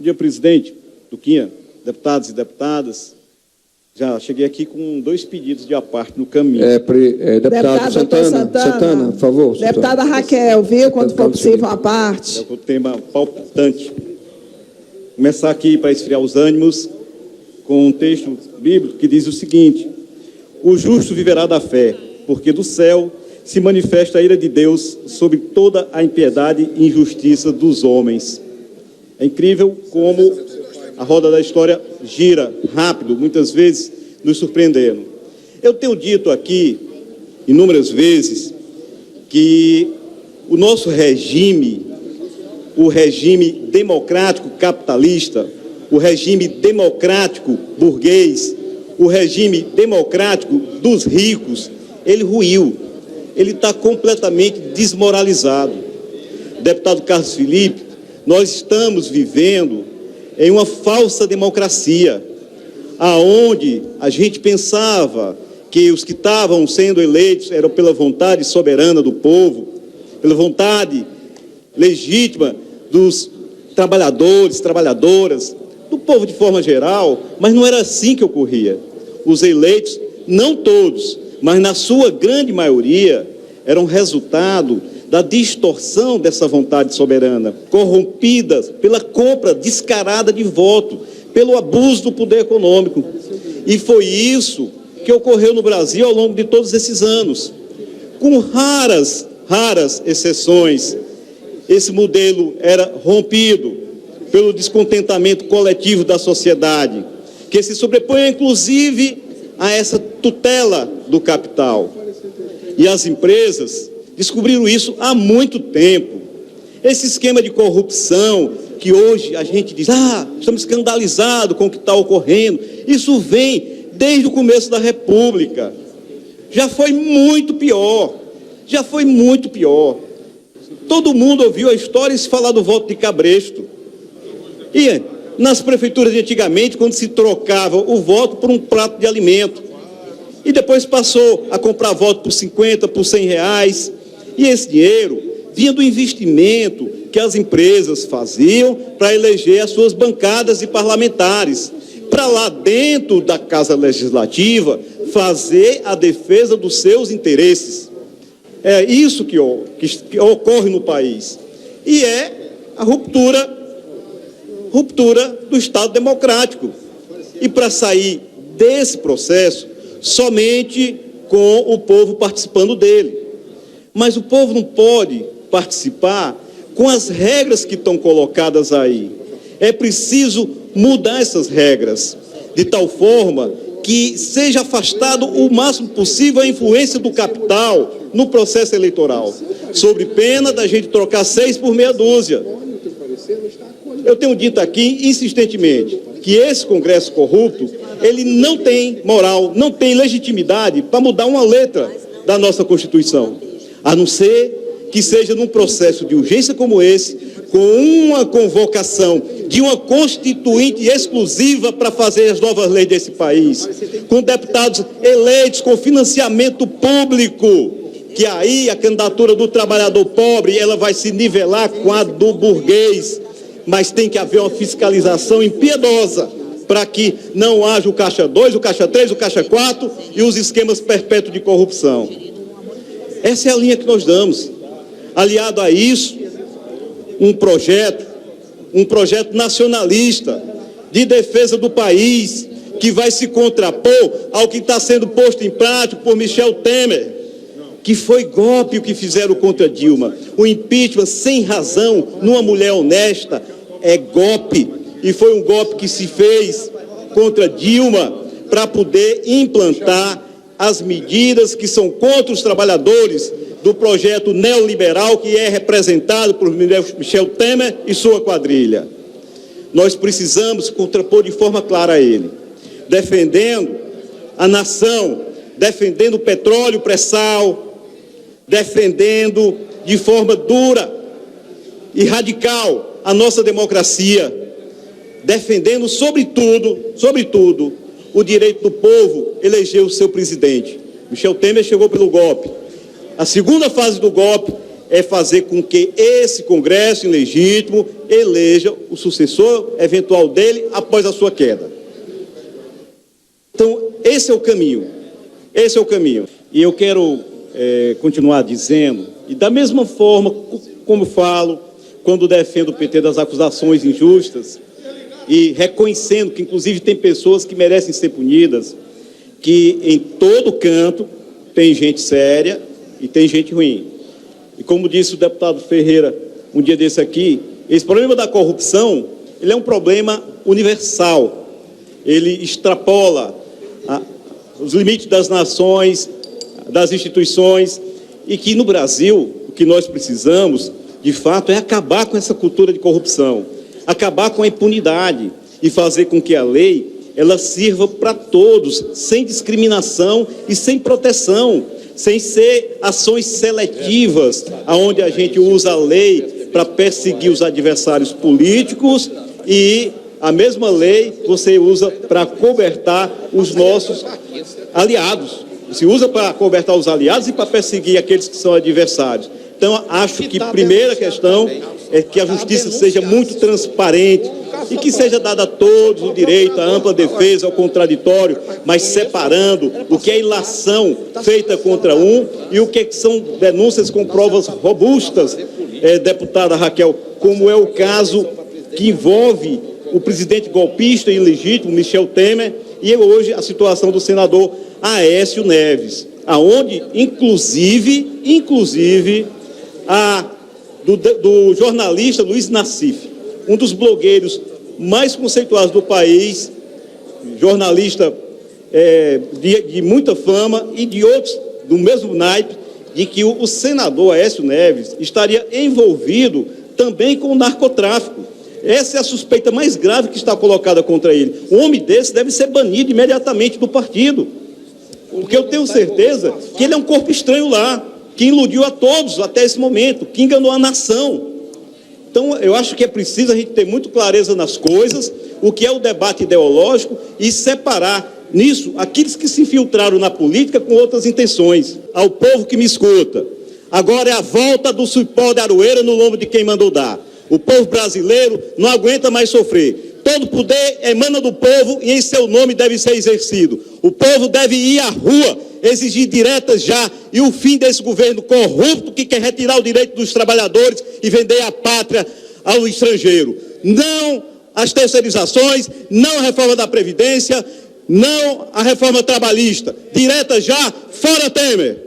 Bom dia, presidente, Duquinha, deputados e deputadas. Já cheguei aqui com 2 pedidos de aparte no caminho. Deputado Santana, por favor. Deputada Raquel, viu, quando for possível, uma parte. É um tema palpitante. Começar aqui para esfriar os ânimos com um texto bíblico que diz o seguinte: o justo viverá da fé, porque do céu se manifesta a ira de Deus sobre toda a impiedade e injustiça dos homens. É incrível como a roda da história gira rápido, muitas vezes nos surpreendendo. Eu tenho dito aqui, inúmeras vezes, que o nosso regime, o regime democrático capitalista, o regime democrático burguês, o regime democrático dos ricos, ele ruiu, ele está completamente desmoralizado. Deputado Carlos Felipe, nós estamos vivendo em uma falsa democracia, aonde a gente pensava que os que estavam sendo eleitos eram pela vontade soberana do povo, pela vontade legítima dos trabalhadores, trabalhadoras, do povo de forma geral, mas não era assim que ocorria. Os eleitos, não todos, mas na sua grande maioria, eram resultado da distorção dessa vontade soberana, corrompidas pela compra descarada de voto, pelo abuso do poder econômico. E foi isso que ocorreu no Brasil ao longo de todos esses anos. Com raras exceções, esse modelo era rompido pelo descontentamento coletivo da sociedade, que se sobrepõe, inclusive, a essa tutela do capital. E as empresas descobriram isso há muito tempo. Esse esquema de corrupção, que hoje a gente diz, estamos escandalizados com o que está ocorrendo, isso vem desde o começo da República. Já foi muito pior. Todo mundo ouviu a história e se falar do voto de cabresto. E nas prefeituras de antigamente, quando se trocava o voto por um prato de alimento, e depois passou a comprar voto por 50, por 100 reais, e esse dinheiro vinha do investimento que as empresas faziam para eleger as suas bancadas e parlamentares, para lá dentro da Casa Legislativa fazer a defesa dos seus interesses. É isso que ocorre no país. E é a ruptura do Estado democrático. E para sair desse processo, somente com o povo participando dele. Mas o povo não pode participar com as regras que estão colocadas aí. É preciso mudar essas regras, de tal forma que seja afastado o máximo possível a influência do capital no processo eleitoral, sob pena da gente trocar 6 por meia dúzia. Eu tenho dito aqui insistentemente que esse Congresso corrupto, ele não tem moral, não tem legitimidade para mudar uma letra da nossa Constituição, a não ser que seja num processo de urgência como esse, com uma convocação de uma constituinte exclusiva para fazer as novas leis desse país, com deputados eleitos com financiamento público, que aí a candidatura do trabalhador pobre, ela vai se nivelar com a do burguês, mas tem que haver uma fiscalização impiedosa para que não haja o Caixa 2, o Caixa 3, o Caixa 4 e os esquemas perpétuos de corrupção. Essa é a linha que nós damos. Aliado a isso, um projeto nacionalista de defesa do país, que vai se contrapor ao que está sendo posto em prática por Michel Temer, que foi golpe o que fizeram contra Dilma. O impeachment sem razão numa mulher honesta é golpe, e foi um golpe que se fez contra Dilma para poder implantar as medidas que são contra os trabalhadores do projeto neoliberal que é representado por Michel Temer e sua quadrilha. Nós precisamos contrapor de forma clara a ele, defendendo a nação, defendendo o petróleo pré-sal, defendendo de forma dura e radical a nossa democracia, defendendo, sobretudo, o direito do povo eleger o seu presidente. Michel Temer chegou pelo golpe. A segunda fase do golpe é fazer com que esse Congresso ilegítimo eleja o sucessor eventual dele após a sua queda. Então, esse é o caminho. Esse é o caminho. E eu quero continuar dizendo, e da mesma forma como falo, quando defendo o PT das acusações injustas, e reconhecendo que, inclusive, tem pessoas que merecem ser punidas, que em todo canto tem gente séria e tem gente ruim. E como disse o deputado Ferreira um dia desse aqui, esse problema da corrupção, ele é um problema universal. Ele extrapola os limites das nações, das instituições, e que no Brasil, o que nós precisamos, de fato, é acabar com essa cultura de corrupção, acabar com a impunidade e fazer com que a lei ela sirva para todos, sem discriminação e sem proteção, sem ser ações seletivas, onde a gente usa a lei para perseguir os adversários políticos e a mesma lei você usa para cobertar os nossos aliados. Se usa para cobertar os aliados e para perseguir aqueles que são adversários. Então, acho que a primeira questão é que a justiça seja muito transparente e que seja dada a todos o direito à ampla defesa, ao contraditório, mas separando o que é ilação feita contra um e o que são denúncias com provas robustas, deputada Raquel, como é o caso que envolve o presidente golpista e ilegítimo, Michel Temer, e hoje a situação do senador Aécio Neves, aonde, inclusive, do jornalista Luiz Nassif, um dos blogueiros mais conceituados do país, jornalista de muita fama e de outros do mesmo naipe, de que o senador Aécio Neves estaria envolvido também com o narcotráfico. Essa é a suspeita mais grave que está colocada contra ele. Um homem desse deve ser banido imediatamente do partido, porque eu tenho certeza que ele é um corpo estranho lá, que iludiu a todos até esse momento, que enganou a nação. Então, eu acho que é preciso a gente ter muito clareza nas coisas, o que é o debate ideológico e separar nisso aqueles que se infiltraram na política com outras intenções. Ao povo que me escuta, agora é a volta do cipó de aroeira no lombo de quem mandou dar. O povo brasileiro não aguenta mais sofrer. Todo poder emana do povo e em seu nome deve ser exercido. O povo deve ir à rua, exigir diretas já e o fim desse governo corrupto que quer retirar o direito dos trabalhadores e vender a pátria ao estrangeiro. Não às terceirizações, não à reforma da Previdência, não à reforma trabalhista. Direta já, fora Temer!